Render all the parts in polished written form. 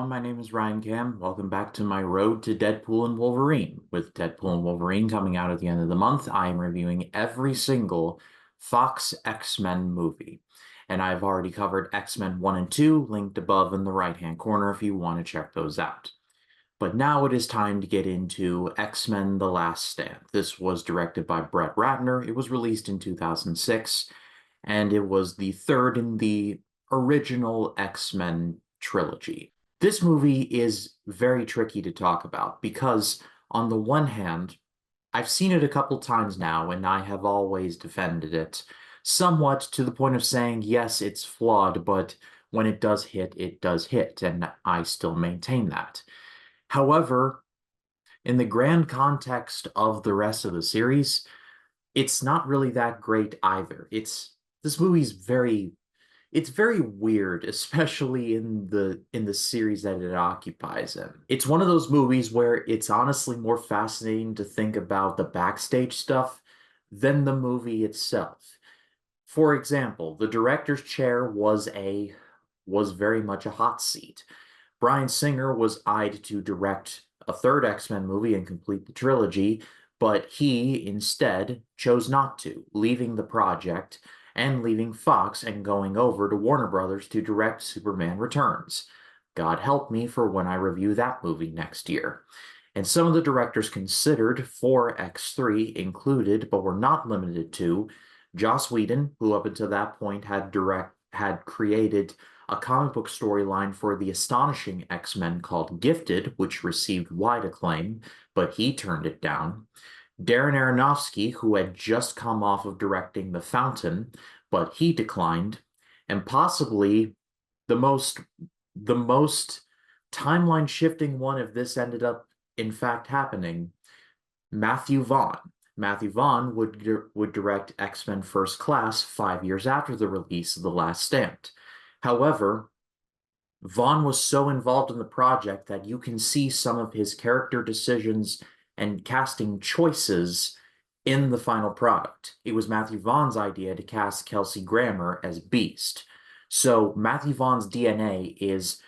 everyone, my name is Ryan Cam. Welcome back to my road to Deadpool and Wolverine. With Deadpool and Wolverine coming out at the end of the month, I am reviewing every single Fox X-Men movie. And I've already covered X-Men 1 and 2, linked above in the right-hand corner if you want to check those out. But now it is time to get into X-Men The Last Stand. This was directed by Brett Ratner. It was released in 2006, and it was the third in the original X-Men trilogy. This movie is very tricky to talk about because, on the one hand, I've seen it a couple times now and I have always defended it, somewhat to the point of saying, yes, it's flawed, but when it does hit, and I still maintain that. However, in the grand context of the rest of the series, it's not really that great either. This movie's it's very weird, especially in the series that it occupies in. It's one of those movies where it's honestly more fascinating to think about the backstage stuff than the movie itself. For example, the director's chair was very much a hot seat. Bryan Singer was eyed to direct a third X-Men movie and complete the trilogy, but he instead chose not to, leaving the project and leaving Fox and going over to Warner Brothers to direct Superman Returns. God help me for when I review that movie next year. And some of the directors considered for X3 included, but were not limited to, Joss Whedon, who up until that point had created a comic book storyline for the astonishing X-Men called Gifted, which received wide acclaim, but he turned it down. Darren Aronofsky, who had just come off of directing The Fountain, but he declined, and possibly the most timeline shifting one if this ended up in fact happening, Matthew Vaughn. Matthew Vaughn would direct X-Men First Class 5 years after the release of The Last Stand. However, Vaughn was so involved in the project that you can see some of his character decisions and casting choices in the final product. It was Matthew Vaughn's idea to cast Kelsey Grammer as Beast. So Matthew Vaughn's DNA is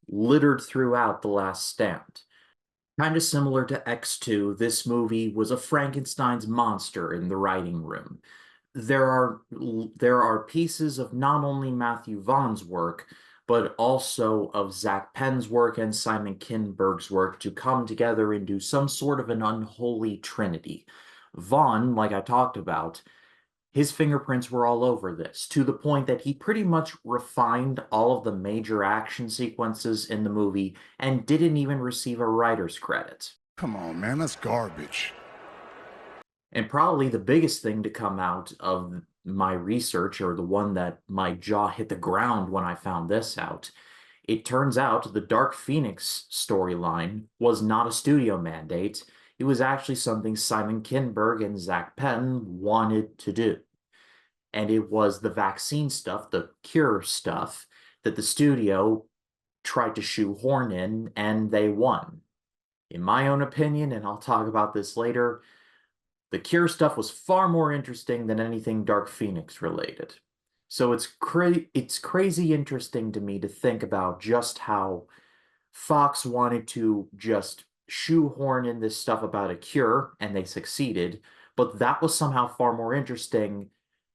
littered throughout The Last Stand. Kind of similar to X2, this movie was a Frankenstein's monster in the writing room. There are pieces of not only Matthew Vaughn's work, but also of Zach Penn's work and Simon Kinberg's work to come together into some sort of an unholy trinity. Vaughn, like I talked about, his fingerprints were all over this, to the point that he pretty much refined all of the major action sequences in the movie and didn't even receive a writer's credit. Come on, man, that's garbage. And probably the biggest thing to come out of my research, or the one that my jaw hit the ground when I found this out, it turns out the Dark Phoenix storyline was not a studio mandate. It was actually something Simon Kinberg and Zach Penn wanted to do. And it was the vaccine stuff, the cure stuff, that the studio tried to shoehorn in, and they won. In my own opinion, and I'll talk about this later, the cure stuff was far more interesting than anything Dark Phoenix related. So it's crazy interesting to me to think about just how Fox wanted to just shoehorn in this stuff about a cure, and they succeeded, but that was somehow far more interesting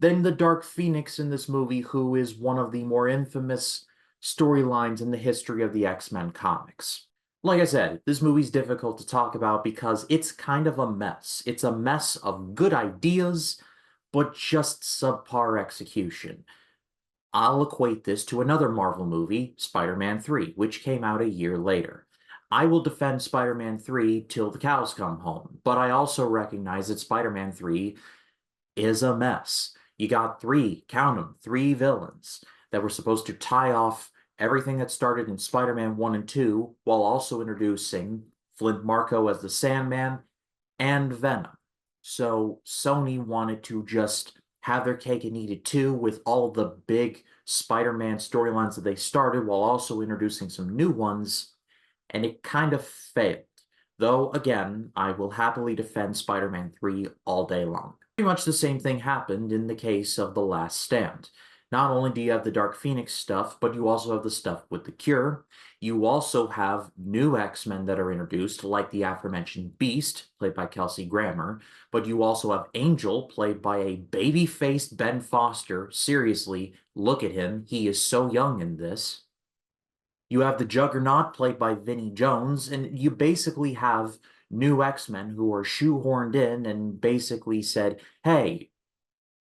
than the Dark Phoenix in this movie, who is one of the more infamous storylines in the history of the X-Men comics. Like I said, this movie's difficult to talk about because it's kind of a mess. It's a mess of good ideas, but just subpar execution. I'll equate this to another Marvel movie, Spider-Man 3, which came out a year later. I will defend Spider-Man 3 till the cows come home, but I also recognize that Spider-Man 3 is a mess. You got count them, three villains that were supposed to tie off everything that started in Spider-Man 1 and 2, while also introducing Flint Marko as the Sandman and Venom. So Sony wanted to just have their cake and eat it too, with all the big Spider-Man storylines that they started, while also introducing some new ones, and it kind of failed. Though, again, I will happily defend Spider-Man 3 all day long. Pretty much the same thing happened in the case of The Last Stand. Not only do you have the Dark Phoenix stuff, but you also have the stuff with the Cure. You also have new X-Men that are introduced, like the aforementioned Beast, played by Kelsey Grammer, but you also have Angel, played by a baby-faced Ben Foster. Seriously, look at him. He is so young in this. You have the Juggernaut, played by Vinnie Jones, and you basically have new X-Men who are shoehorned in and basically said, hey,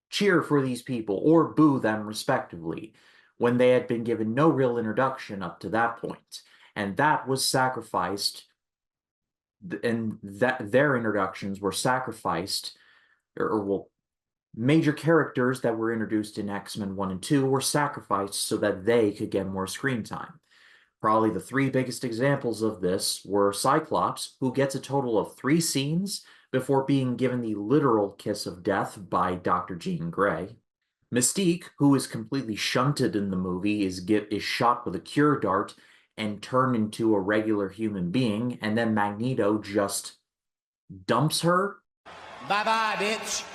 cheer for these people or boo them respectively, when they had been given no real introduction up to that point. And that was sacrificed, and that their introductions were sacrificed, or well, major characters that were introduced in X-Men 1 and 2 were sacrificed so that they could get more screen time. Probably the three biggest examples of this were Cyclops, who gets a total of 3 scenes before being given the literal kiss of death by Dr. Jean Grey. Mystique, who is completely shunted in the movie, is shot with a cure dart and turned into a regular human being, and then Magneto just dumps her. Bye bye, bitch.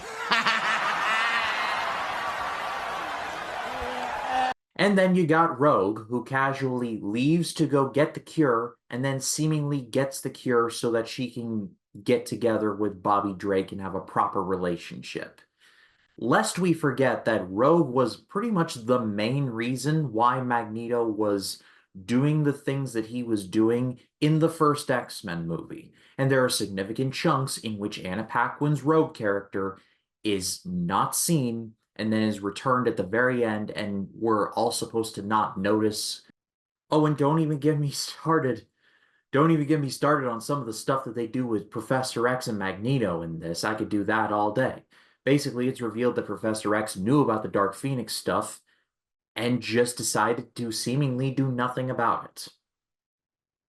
And then you got Rogue, who casually leaves to go get the cure, and then seemingly gets the cure so that she can get together with Bobby Drake and have a proper relationship. Lest we forget that Rogue was pretty much the main reason why Magneto was doing the things that he was doing in the first X-Men movie. And there are significant chunks in which Anna Paquin's Rogue character is not seen and then is returned at the very end, and we're all supposed to not notice. Oh, and don't even get me started. Don't even get me started on some of the stuff that they do with Professor X and Magneto in this. I could do that all day. Basically, it's revealed that Professor X knew about the Dark Phoenix stuff and just decided to seemingly do nothing about it.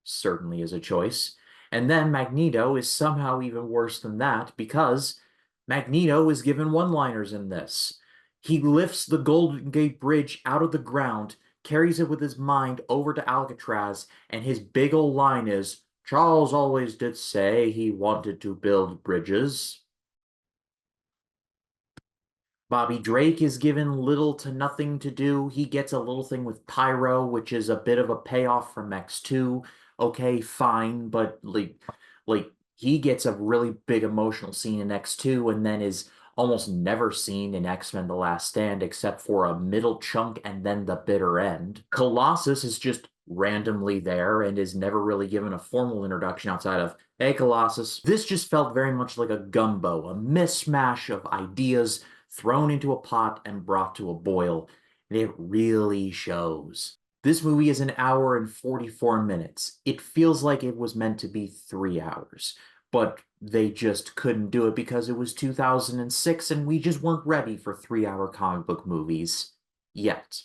Certainly is a choice. And then Magneto is somehow even worse than that because Magneto is given one-liners in this. He lifts the Golden Gate Bridge out of the ground, carries it with his mind over to Alcatraz, and his big old line is, Charles always did say he wanted to build bridges. Bobby Drake is given little to nothing to do. He gets a little thing with Pyro, which is a bit of a payoff from X2. Okay, fine, but like he gets a really big emotional scene in X2 and then is almost never seen in X-Men The Last Stand except for a middle chunk and then the bitter end. Colossus is just randomly there and is never really given a formal introduction outside of, hey, Colossus. This just felt very much like a gumbo, a mishmash of ideas thrown into a pot and brought to a boil, and it really shows. This movie is an hour and 44 minutes. It feels like it was meant to be 3 hours, but they just couldn't do it because it was 2006 and we just weren't ready for 3-hour comic book movies yet.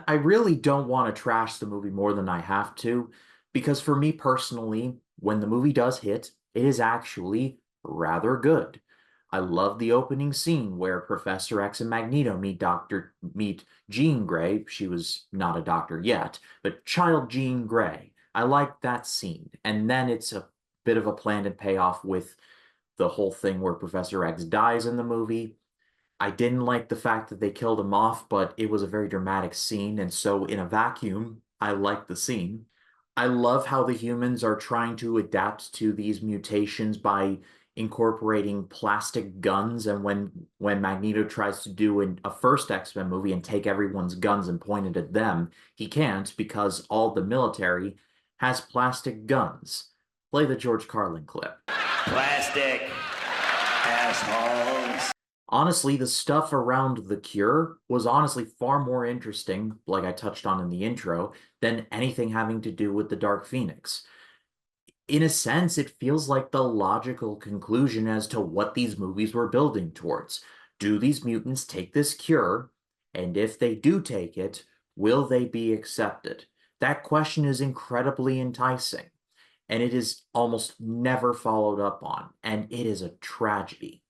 I really don't want to trash the movie more than I have to, because for me personally, when the movie does hit, it is actually rather good. I love the opening scene where Professor X and Magneto meet Jean Grey. She was not a doctor yet, but child Jean Grey. I like that scene. And then it's a bit of a planned and payoff with the whole thing where Professor X dies in the movie. I didn't like the fact that they killed him off, but it was a very dramatic scene, and so in a vacuum, I liked the scene. I love how the humans are trying to adapt to these mutations by incorporating plastic guns, and when Magneto tries to do a first X-Men movie and take everyone's guns and point it at them, he can't because all the military has plastic guns. Play the George Carlin clip. Plastic assholes. Honestly, the stuff around the cure was honestly far more interesting, like I touched on in the intro, than anything having to do with the Dark Phoenix. In a sense, it feels like the logical conclusion as to what these movies were building towards. Do these mutants take this cure? And if they do take it, will they be accepted? That question is incredibly enticing, and it is almost never followed up on, and it is a tragedy.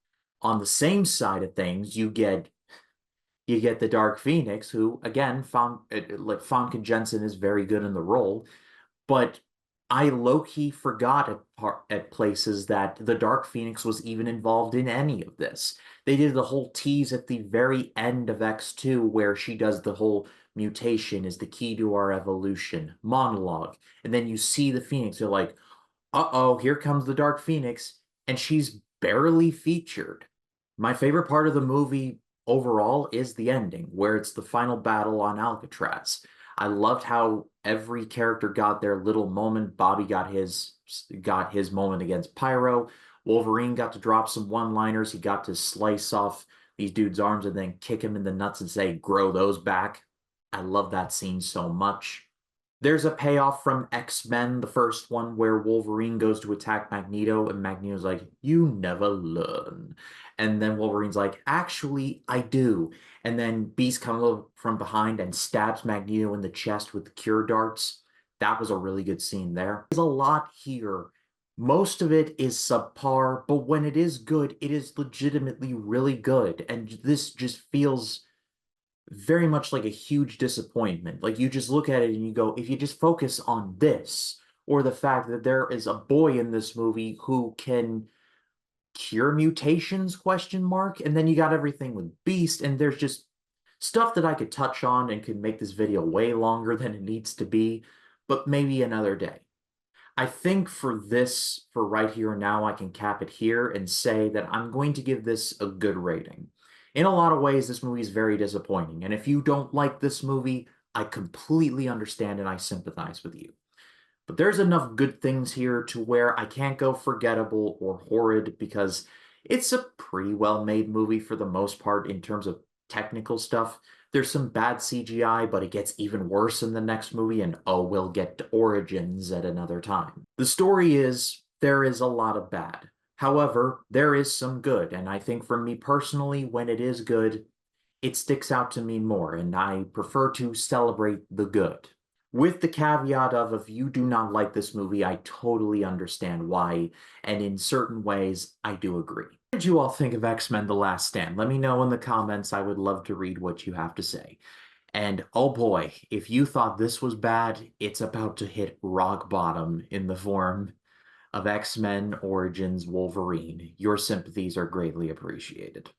On the same side of things, you get the Dark Phoenix, who again, Famke Jensen is very good in the role, but I low-key forgot at places that the Dark Phoenix was even involved in any of this. They did the whole tease at the very end of X2 where she does the whole mutation is the key to our evolution monologue. And then you see the Phoenix. You're like, uh-oh, here comes the Dark Phoenix. And she's barely featured. My favorite part of the movie overall is the ending, where it's the final battle on Alcatraz. I loved how every character got their little moment. Bobby got his moment against Pyro. Wolverine got to drop some one-liners. He got to slice off these dudes' arms and then kick him in the nuts and say, "Grow those back." I love that scene so much. There's a payoff from X-Men, the first one, where Wolverine goes to attack Magneto, and Magneto's like, "You never learn." And then Wolverine's like, "Actually, I do." And then Beast comes up from behind and stabs Magneto in the chest with the cure darts. That was a really good scene there. There's a lot here. Most of it is subpar, but when it is good, it is legitimately really good. And this just feels very much like a huge disappointment. Like you just look at it and you go, if you just focus on this, or the fact that there is a boy in this movie who can cure mutations, question mark, and then you got everything with Beast, and there's just stuff that I could touch on and could make this video way longer than it needs to be, but maybe another day. I think for right here and now, I can cap it here and say that I'm going to give this a good rating. In a lot of ways, this movie is very disappointing, and if you don't like this movie, I completely understand and I sympathize with you. But there's enough good things here to where I can't go forgettable or horrid because it's a pretty well-made movie for the most part in terms of technical stuff. There's some bad CGI, but it gets even worse in the next movie, and oh, we'll get to Origins at another time. The story is there is a lot of bad. However, there is some good, and I think for me personally, when it is good, it sticks out to me more, and I prefer to celebrate the good. With the caveat of if you do not like this movie, I totally understand why, and in certain ways, I do agree. What did you all think of X-Men The Last Stand? Let me know in the comments. I would love to read what you have to say. And oh boy, if you thought this was bad, it's about to hit rock bottom in the form of X-Men Origins Wolverine. Your sympathies are greatly appreciated.